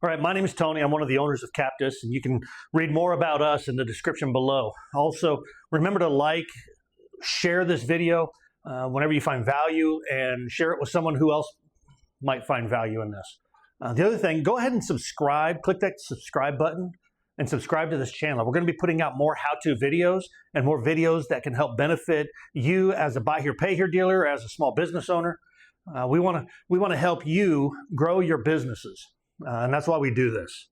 All right, my name is Tony. I'm one of the owners of Captis, and you can read more about us in the description below. Also, remember to like, share this video whenever you find value, and share it with someone who else might find value in this. The other thing, go ahead and subscribe. Click that subscribe button and subscribe to this channel. We're going to be putting out more how-to videos and more videos that can help benefit you as a buy here, pay here dealer, as a small business owner. We want to help you grow your businesses. And that's why we do this.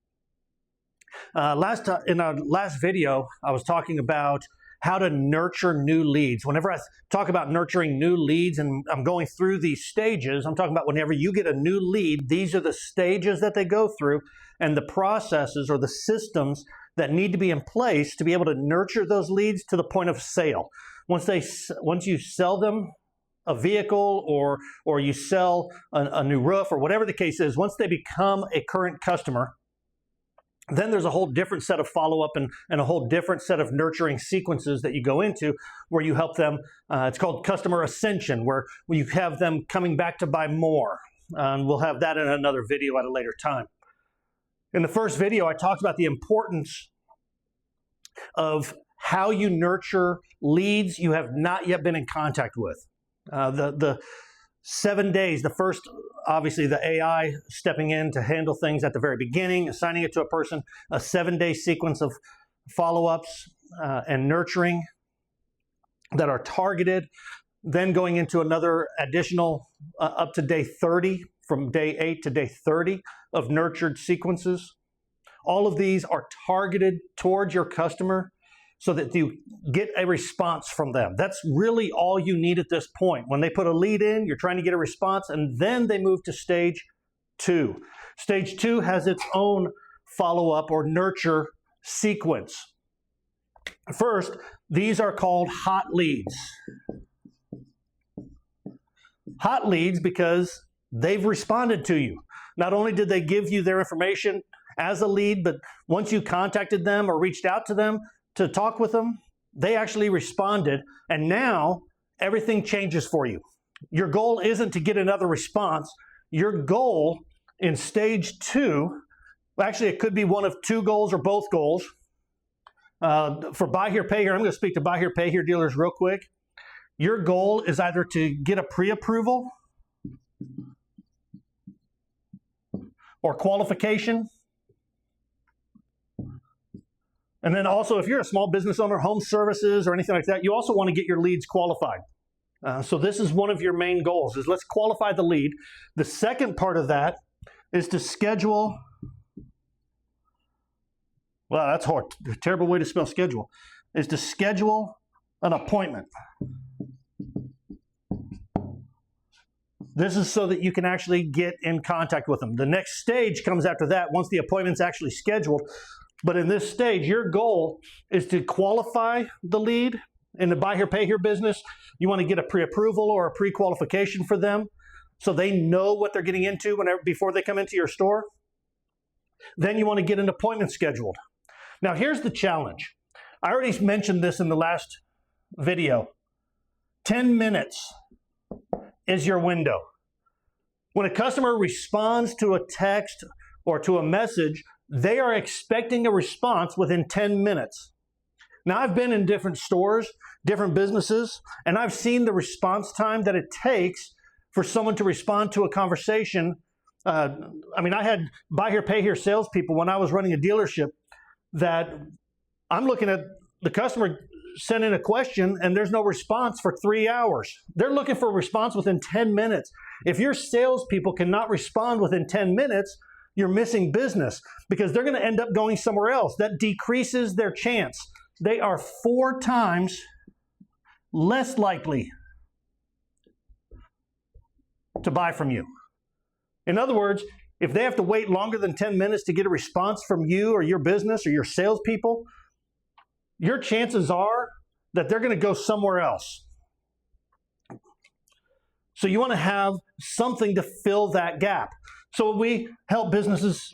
In our last video, I was talking about how to nurture new leads. Whenever I talk about nurturing new leads and I'm going through these stages, I'm talking about whenever you get a new lead, these are the stages that they go through and the processes or the systems that need to be in place to be able to nurture those leads to the point of sale. Once you sell them a vehicle or you sell a new roof or whatever the case is, once they become a current customer, then there's a whole different set of follow-up and a whole different set of nurturing sequences that you go into where you help them. It's called customer ascension, where you have them coming back to buy more. And we'll have that in another video at a later time. In the first video, I talked about the importance of how you nurture leads you have not yet been in contact with. The 7 days, the first, obviously the AI stepping in to handle things at the very beginning, assigning it to a person, a 7-day sequence of follow-ups and nurturing that are targeted, then going into another additional up to day 30, from day 8 to day 30 of nurtured sequences. All of these are targeted towards your customer so that you get a response from them. That's really all you need at this point. When they put a lead in, you're trying to get a response, and then they move to stage 2. Stage 2 has its own follow-up or nurture sequence. First, these are called hot leads. Hot leads because they've responded to you. Not only did they give you their information as a lead, but once you contacted them or reached out to them to talk with them, they actually responded, and now everything changes for you. Your goal isn't to get another response. Your goal in stage 2, actually it could be one of 2 goals or both goals. For buy here, pay here, I'm going to speak to buy here, pay here dealers real quick. Your goal is either to get a pre-approval or qualification. And then also, if you're a small business owner, home services or anything like that, you also want to get your leads qualified. So this is one of your main goals, is let's qualify the lead. The second part of that is to schedule, well, that's hard, a terrible way to spell schedule, is to schedule an appointment. This is so that you can actually get in contact with them. The next stage comes after that, once the appointment's actually scheduled. But in this stage, your goal is to qualify the lead. In the buy here, pay here business, you want to get a pre-approval or a pre-qualification for them so they know what they're getting into before they come into your store. Then you want to get an appointment scheduled. Now, here's the challenge. I already mentioned this in the last video. 10 minutes is your window. When a customer responds to a text or to a message, they are expecting a response within 10 minutes. Now, I've been in different stores, different businesses, and I've seen the response time that it takes for someone to respond to a conversation. I had buy here, pay here salespeople when I was running a dealership that I'm looking at the customer send in a question and there's no response for 3 hours. They're looking for a response within 10 minutes. If your salespeople cannot respond within 10 minutes, you're missing business because they're going to end up going somewhere else. That decreases their chance. They are 4 times less likely to buy from you. In other words, if they have to wait longer than 10 minutes to get a response from you or your business or your salespeople, your chances are that they're going to go somewhere else. So you want to have something to fill that gap. So we help businesses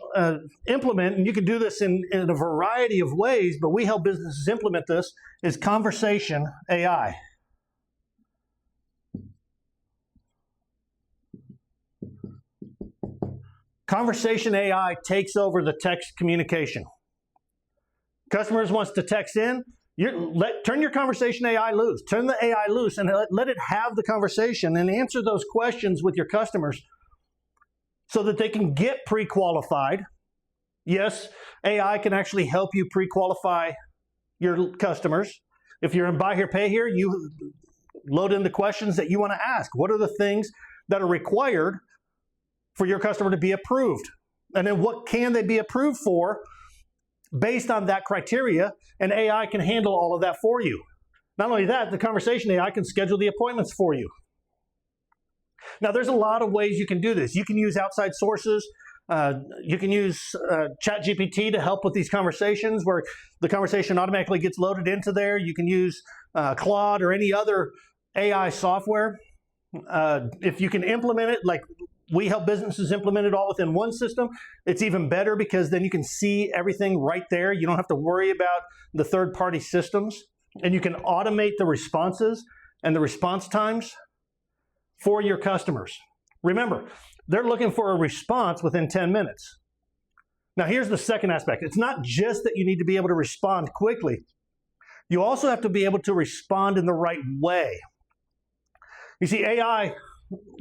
implement, and you can do this in a variety of ways, but we help businesses implement this, is conversation AI. Conversation AI takes over the text communication. Customers wants to text in, turn your conversation AI loose. Turn the AI loose and let it have the conversation and answer those questions with your customers so that they can get pre-qualified. Yes, AI can actually help you pre-qualify your customers. If you're in Buy Here, Pay Here, you load in the questions that you want to ask. What are the things that are required for your customer to be approved? And then what can they be approved for based on that criteria? And AI can handle all of that for you. Not only that, the conversation AI can schedule the appointments for you. Now, there's a lot of ways you can do this. You can use outside sources. You can use ChatGPT to help with these conversations where the conversation automatically gets loaded into there. You can use Claude or any other AI software. If you can implement it, like we help businesses implement it all within one system, it's even better because then you can see everything right there. You don't have to worry about the third-party systems, and you can automate the responses and the response times for your customers. Remember, they're looking for a response within 10 minutes. Now, here's the second aspect. It's not just that you need to be able to respond quickly. You also have to be able to respond in the right way. You see, AI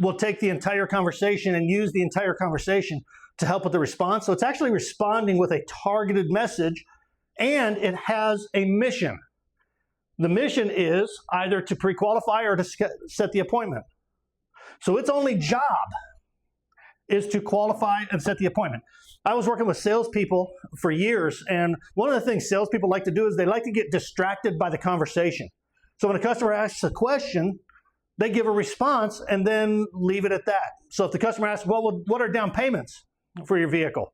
will take the entire conversation and use the entire conversation to help with the response. So it's actually responding with a targeted message, and it has a mission. The mission is either to pre-qualify or to set the appointment. So its only job is to qualify and set the appointment. I was working with salespeople for years, and one of the things salespeople like to do is they like to get distracted by the conversation. So when a customer asks a question, they give a response and then leave it at that. So if the customer asks, well, what are down payments for your vehicle?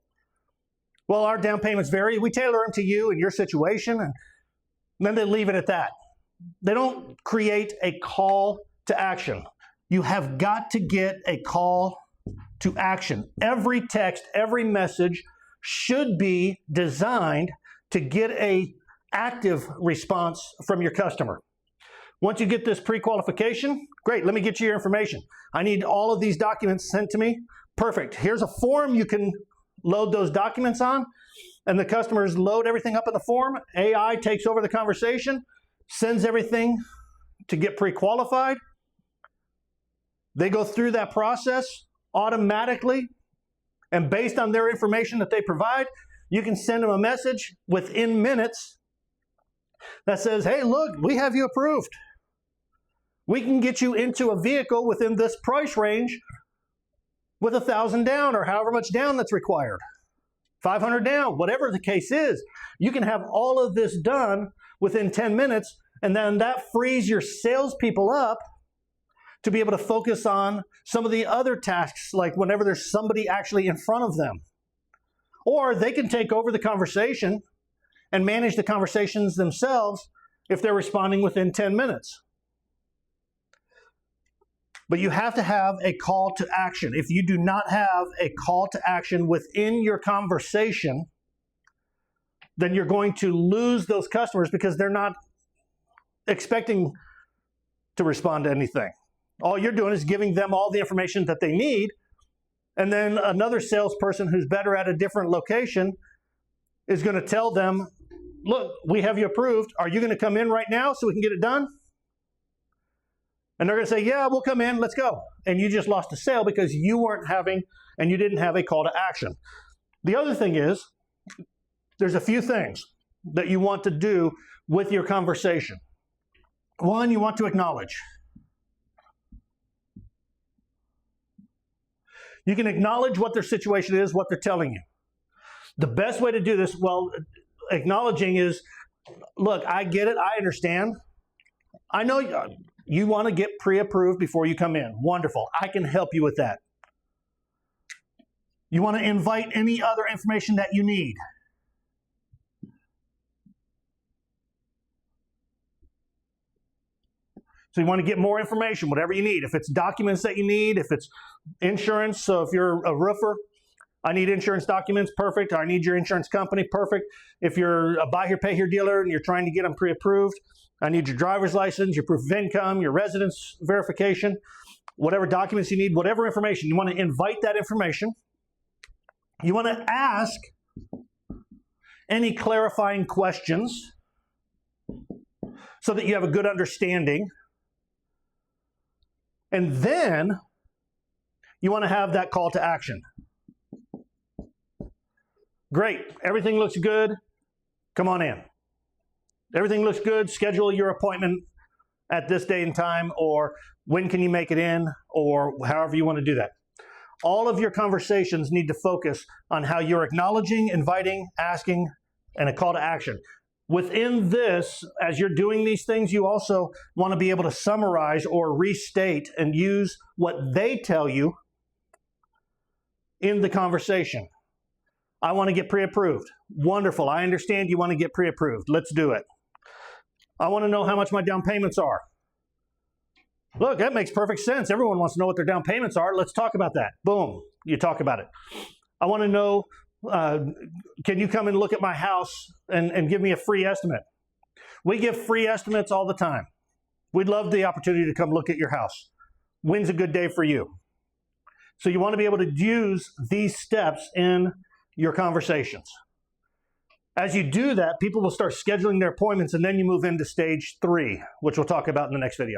Well, our down payments vary. We tailor them to you and your situation, and then they leave it at that. They don't create a call to action. You have got to get a call to action. Every text, every message should be designed to get an active response from your customer. Once you get this pre-qualification, great, let me get you your information. I need all of these documents sent to me. Perfect. Here's a form you can load those documents on, and the customers load everything up in the form. AI takes over the conversation, sends everything to get pre-qualified. They go through that process automatically, and based on their information that they provide, you can send them a message within minutes that says, hey, look, we have you approved. We can get you into a vehicle within this price range with $1,000 down or however much down that's required. 500 down, whatever the case is. You can have all of this done within 10 minutes, and then that frees your salespeople up to be able to focus on some of the other tasks, like whenever there's somebody actually in front of them. Or they can take over the conversation and manage the conversations themselves if they're responding within 10 minutes. But you have to have a call to action. If you do not have a call to action within your conversation, then you're going to lose those customers because they're not expecting to respond to anything. All you're doing is giving them all the information that they need, and then another salesperson who's better at a different location is going to tell them, look, we have you approved. Are you going to come in right now so we can get it done? And they're going to say, yeah, we'll come in, let's go. And you just lost a sale because you weren't having, and you didn't have a call to action. The other thing is, there's a few things that you want to do with your conversation. One, you want to acknowledge. You can acknowledge what their situation is, what they're telling you. The best way to do this, well, acknowledging is, look, I get it, I understand. I know you want to get pre-approved before you come in. Wonderful. I can help you with that. You want to invite any other information that you need. So you want to get more information, whatever you need. If it's documents that you need, if it's insurance, so if you're a roofer, I need insurance documents, perfect. I need your insurance company, perfect. If you're a Buy Here, Pay Here dealer and you're trying to get them pre-approved, I need your driver's license, your proof of income, your residence verification, whatever documents you need, whatever information. You want to invite that information. You want to ask any clarifying questions so that you have a good understanding. And then you want to have that call to action. Great, everything looks good. Come on in. Everything looks good. Schedule your appointment at this date and time, or when can you make it in, or however you want to do that. All of your conversations need to focus on how you're acknowledging, inviting, asking, and a call to action. Within this, as you're doing these things, you also want to be able to summarize or restate and use what they tell you in the conversation. I want to get pre-approved. Wonderful. I understand you want to get pre-approved. Let's do it. I want to know how much my down payments are. Look, that makes perfect sense. Everyone wants to know what their down payments are. Let's talk about that. Boom. You talk about it. I want to know, can you come and look at my house and give me a free estimate? We give free estimates all the time. We'd love the opportunity to come look at your house. When's a good day for you? So you want to be able to use these steps in your conversations. As you do that, people will start scheduling their appointments, and then you move into stage 3, which we'll talk about in the next video.